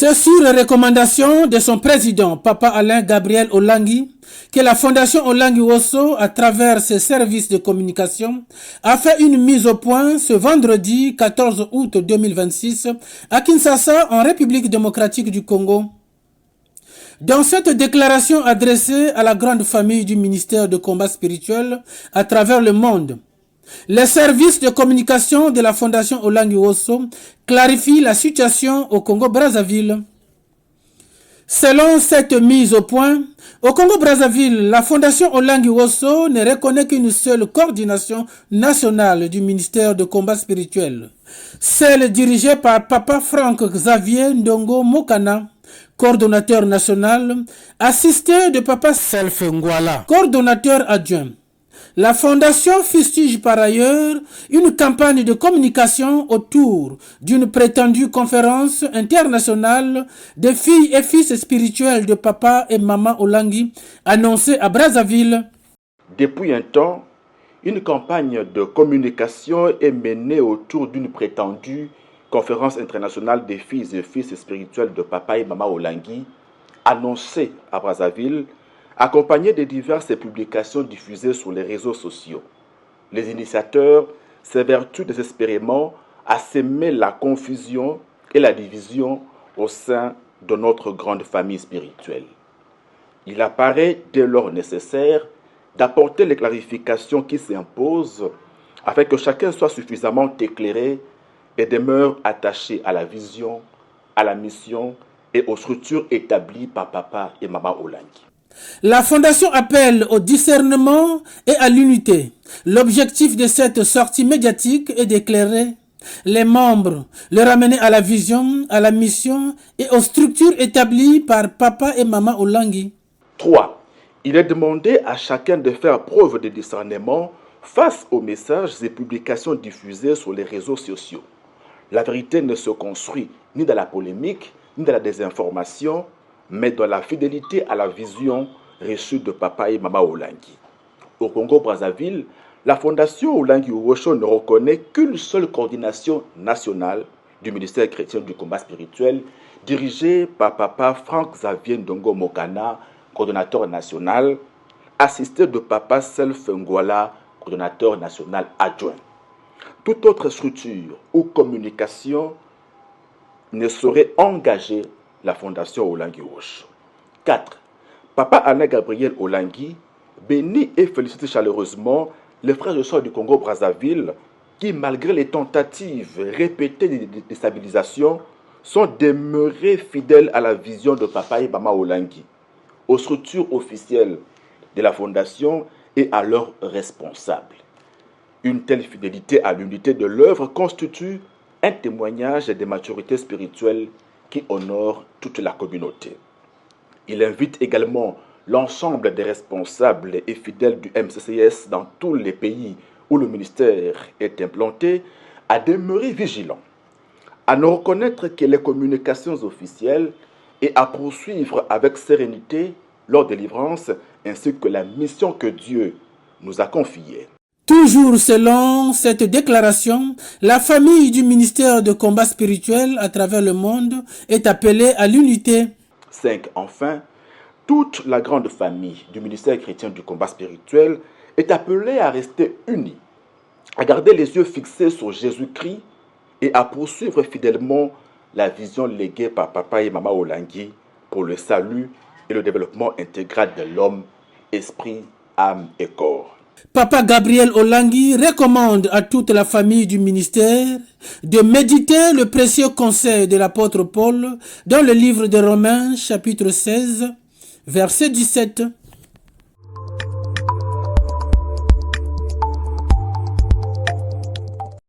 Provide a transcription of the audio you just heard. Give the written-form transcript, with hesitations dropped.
C'est sur recommandation de son président, Papa Alain Gabriel Olangi, que la Fondation Olangi Wosso, à travers ses services de communication, a fait une mise au point ce vendredi 14 août 2026 à Kinshasa, en République démocratique du Congo. Dans cette déclaration adressée à la grande famille du ministère de combat spirituel à travers le monde, les services de communication de la Fondation Olangi Wosso clarifient la situation au Congo-Brazzaville. Selon cette mise au point, au Congo-Brazzaville, la Fondation Olangi Wosso ne reconnaît qu'une seule coordination nationale du ministère de combat spirituel, celle dirigée par Papa Franck Xavier Ndongo Mokana, coordonnateur national, assisté de Papa Self Ngwala, coordonnateur adjoint. La Fondation fustige par ailleurs une campagne de communication autour d'une prétendue conférence internationale des filles et fils spirituels de Papa et Maman Olangi annoncée à Brazzaville. Depuis un temps, une campagne de communication est menée autour d'une prétendue conférence internationale des filles et fils spirituels de Papa et Maman Olangi annoncée à Brazzaville, accompagné de diverses publications diffusées sur les réseaux sociaux. Les initiateurs s'évertuent désespérément à semer la confusion et la division au sein de notre grande famille spirituelle. Il apparaît dès lors nécessaire d'apporter les clarifications qui s'imposent afin que chacun soit suffisamment éclairé et demeure attaché à la vision, à la mission et aux structures établies par Papa et Maman Olangi. La Fondation appelle au discernement et à l'unité. L'objectif de cette sortie médiatique est d'éclairer les membres, les ramener à la vision, à la mission et aux structures établies par Papa et Maman Olangi. 3. Il est demandé à chacun de faire preuve de discernement face aux messages et publications diffusées sur les réseaux sociaux. La vérité ne se construit ni dans la polémique, ni dans la désinformation, mais dans la fidélité à la vision reçue de Papa et Maman Olangi. Au Congo-Brazzaville, la Fondation Olangi Wosso ne reconnaît qu'une seule coordination nationale du ministère chrétien du combat spirituel, dirigée par Papa Franck Xavier Ndongo Mokana, coordonnateur national, assisté de Papa Self Ngwala, coordonnateur national adjoint. Toute autre structure ou communication ne saurait engager la Fondation Olangi Wosso. 4. Papa Alain Gabriel Olangi bénit et félicite chaleureusement les frères et sœurs du Congo-Brazzaville qui, malgré les tentatives répétées de déstabilisation, sont demeurés fidèles à la vision de Papa et Maman Olangi, aux structures officielles de la Fondation et à leurs responsables. Une telle fidélité à l'unité de l'œuvre constitue un témoignage de maturité spirituelle qui honore toute la communauté. Il invite également l'ensemble des responsables et fidèles du MCCS dans tous les pays où le ministère est implanté à demeurer vigilants, à ne reconnaître que les communications officielles et à poursuivre avec sérénité leur délivrance ainsi que la mission que Dieu nous a confiée. Toujours selon cette déclaration, la famille du ministère de combat spirituel à travers le monde est appelée à l'unité. 5. Enfin, toute la grande famille du ministère chrétien du combat spirituel est appelée à rester unie, à garder les yeux fixés sur Jésus-Christ et à poursuivre fidèlement la vision léguée par Papa et Maman Olangi pour le salut et le développement intégral de l'homme, esprit, âme et corps. Papa Gabriel Olangi recommande à toute la famille du ministère de méditer le précieux conseil de l'apôtre Paul dans le livre de Romains chapitre 16, verset 17.